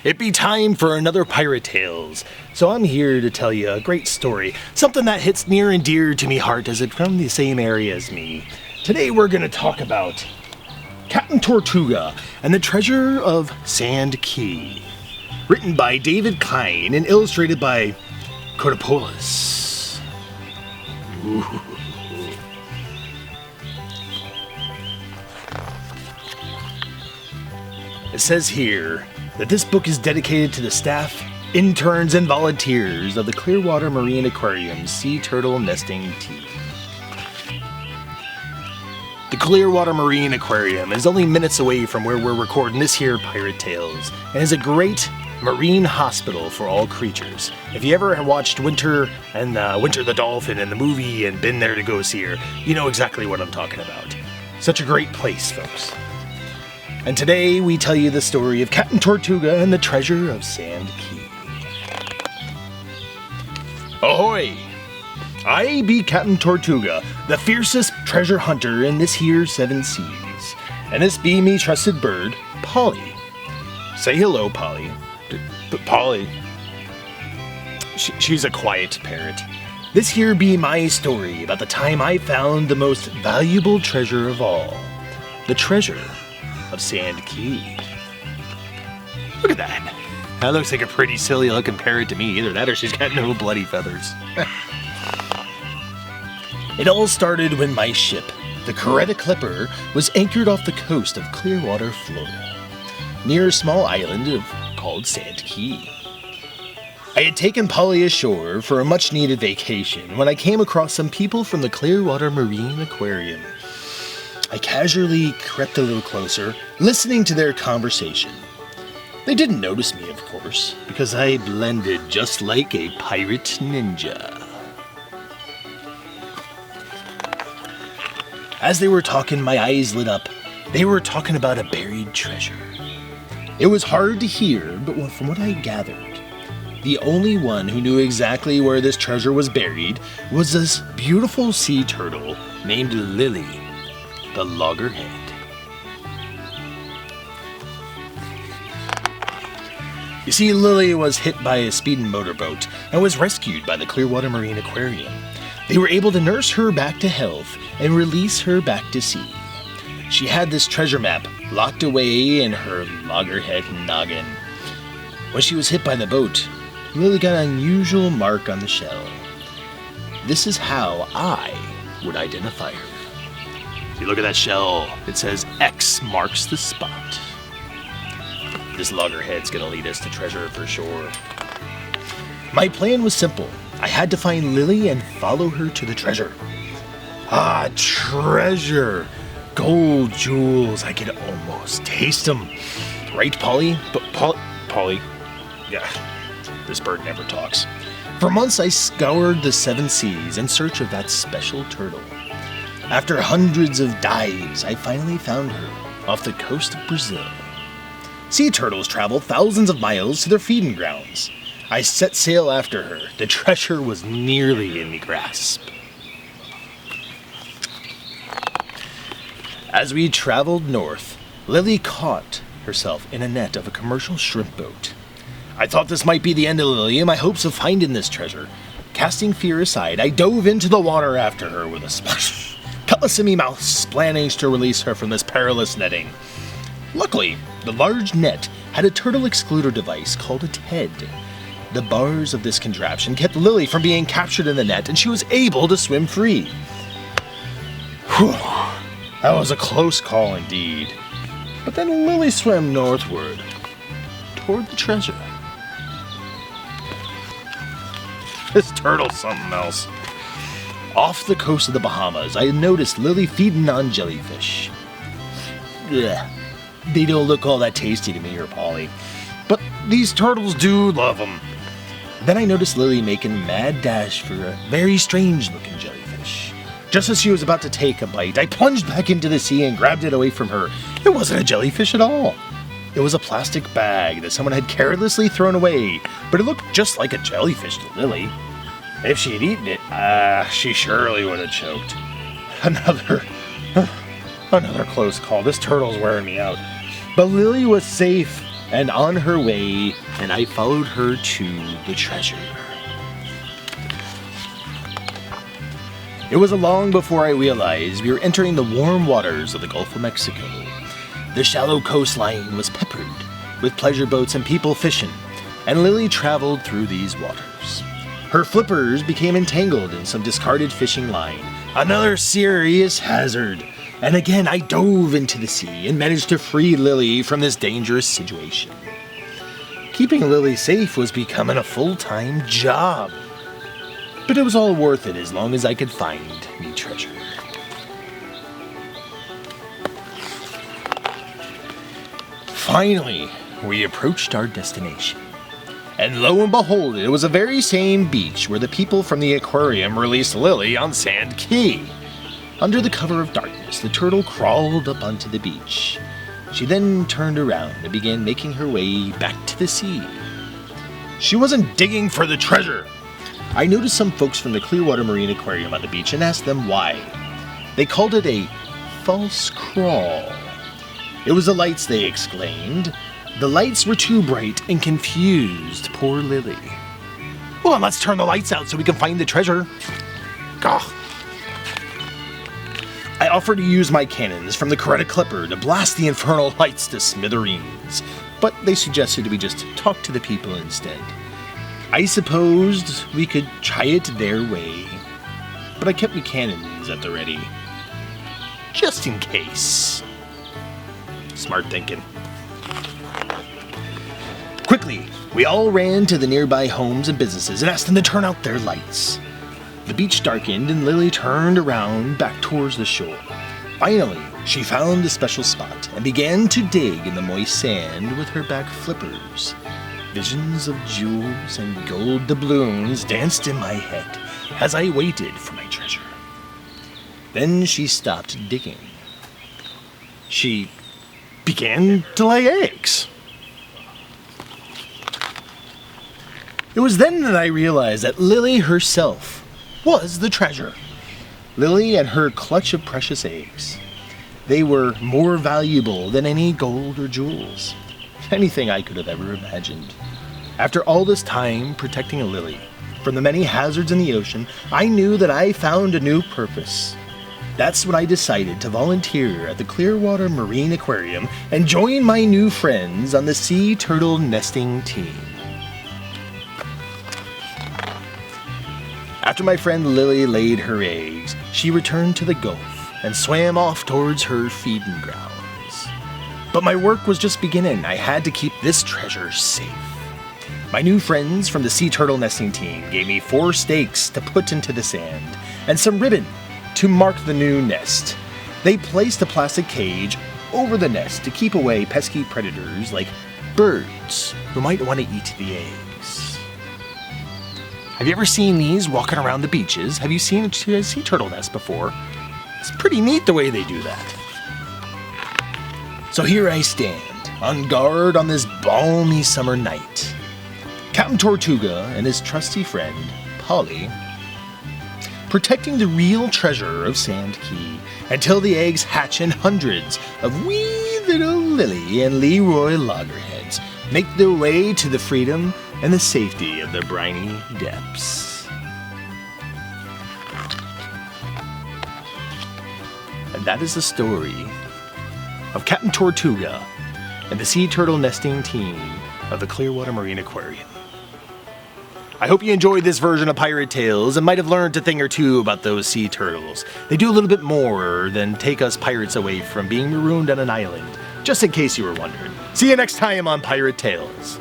It be time for another Pirate Tales. So I'm here to tell you a great story, something that hits near and dear to me heart as it's from the same area as me. Today we're going to talk about Captain Tortuga and the Treasure of Sand Key. Written by David Klein and illustrated by Kotopolis. Ooh. It says here that this book is dedicated to the staff, interns, and volunteers of the Clearwater Marine Aquarium's sea turtle nesting team. The Clearwater Marine Aquarium is only minutes away from where we're recording this here Pirate Tales, and is a great marine hospital for all creatures. If you ever watched Winter the Dolphin and the movie and been there to go see her, you know exactly what I'm talking about. Such a great place, folks. And today we tell you the story of Captain Tortuga and the Treasure of Sand Key. Ahoy! I be Captain Tortuga, the fiercest treasure hunter in this here seven seas. And this be me trusted bird, Polly. Say hello, Polly. But Polly, she's a quiet parrot. This here be my story about the time I found the most valuable treasure of all. The treasure of Sand Key. Look at that. That looks like a pretty silly looking parrot to me. Either that or she's got no bloody feathers. It all started when my ship, the Krewe Clipper, was anchored off the coast of Clearwater, Florida, near a small island called Sand Key. I had taken Polly ashore for a much-needed vacation when I came across some people from the Clearwater Marine Aquarium. I casually crept a little closer, listening to their conversation. They didn't notice me, of course, because I blended just like a pirate ninja. As they were talking, my eyes lit up. They were talking about a buried treasure. It was hard to hear, but from what I gathered, the only one who knew exactly where this treasure was buried was this beautiful sea turtle named Lily, the loggerhead. You see, Lily was hit by a speeding motorboat and was rescued by the Clearwater Marine Aquarium. They were able to nurse her back to health and release her back to sea. She had this treasure map locked away in her loggerhead noggin. When she was hit by the boat, Lily got an unusual mark on the shell. This is how I would identify her. If you look at that shell, it says X marks the spot. This loggerhead's gonna lead us to treasure for sure. My plan was simple. I had to find Lily and follow her to the treasure. Ah, treasure! Gold jewels, I can almost taste them. Right, Polly? But Polly? Yeah, this bird never talks. For months I scoured the seven seas in search of that special turtle. After hundreds of dives, I finally found her off the coast of Brazil. Sea turtles travel thousands of miles to their feeding grounds. I set sail after her. The treasure was nearly in my grasp. As we traveled north, Lily caught herself in a net of a commercial shrimp boat. I thought this might be the end of Lily and my hopes of finding this treasure. Casting fear aside, I dove into the water after her with a splash, cutlass in my mouth, planning to release her from this perilous netting. Luckily, the large net had a turtle excluder device called a TED. The bars of this contraption kept Lily from being captured in the net, and she was able to swim free. Whew, that was a close call indeed. But then Lily swam northward, toward the treasure. This turtle's something else. Off the coast of the Bahamas, I noticed Lily feeding on jellyfish. Ugh. They don't look all that tasty to me or Polly, but these turtles do love them. Then I noticed Lily making a mad dash for a very strange-looking jellyfish. Just as she was about to take a bite, I plunged back into the sea and grabbed it away from her. It wasn't a jellyfish at all. It was a plastic bag that someone had carelessly thrown away, but it looked just like a jellyfish to Lily. If she had eaten it, she surely would have choked. Another close call. This turtle's wearing me out. But Lily was safe and on her way, and I followed her to the treasure. It was long before I realized we were entering the warm waters of the Gulf of Mexico. The shallow coastline was peppered with pleasure boats and people fishing, and Lily traveled through these waters. Her flippers became entangled in some discarded fishing line, another serious hazard, and again I dove into the sea and managed to free Lily from this dangerous situation. Keeping Lily safe was becoming a full-time job, but it was all worth it as long as I could find me treasure. Finally, we approached our destination. And lo and behold, it was the very same beach where the people from the aquarium released Lily on Sand Key. Under the cover of darkness, the turtle crawled up onto the beach. She then turned around and began making her way back to the sea. She wasn't digging for the treasure. I noticed some folks from the Clearwater Marine Aquarium on the beach and asked them why. They called it a false crawl. It was the lights, they exclaimed. The lights were too bright and confused poor Lily. Well, then let's turn the lights out so we can find the treasure. Gah. I offered to use my cannons from the Krewe Clipper to blast the infernal lights to smithereens, but they suggested we just talk to the people instead. I supposed we could try it their way, but I kept my cannons at the ready, just in case. Smart thinking. Quickly, we all ran to the nearby homes and businesses and asked them to turn out their lights. The beach darkened and Lily turned around back towards the shore. Finally, she found a special spot and began to dig in the moist sand with her back flippers. Visions of jewels and gold doubloons danced in my head as I waited for my treasure. Then she stopped digging. She began to lay eggs. It was then that I realized that Lily herself was the treasure. Lily and her clutch of precious eggs. They were more valuable than any gold or jewels, anything I could have ever imagined. After all this time protecting Lily from the many hazards in the ocean, I knew that I found a new purpose. That's when I decided to volunteer at the Clearwater Marine Aquarium and join my new friends on the sea turtle nesting team. After my friend Lily laid her eggs, she returned to the Gulf and swam off towards her feeding grounds. But my work was just beginning. I had to keep this treasure safe. My new friends from the sea turtle nesting team gave me 4 stakes to put into the sand and some ribbon to mark the new nest. They placed a plastic cage over the nest to keep away pesky predators like birds who might want to eat the eggs. Have you ever seen these walking around the beaches? Have you seen a sea turtle nest before? It's pretty neat the way they do that. So here I stand, on guard on this balmy summer night. Captain Tortuga and his trusty friend, Polly, protecting the real treasure of Sand Key until the eggs hatch and hundreds of wee little Lily and Leroy loggerheads make their way to the freedom and the safety of the briny depths. And that is the story of Captain Tortuga and the sea turtle nesting team of the Clearwater Marine Aquarium. I hope you enjoyed this version of Pirate Tales and might have learned a thing or two about those sea turtles. They do a little bit more than take us pirates away from being marooned on an island, just in case you were wondering. See you next time on Pirate Tales.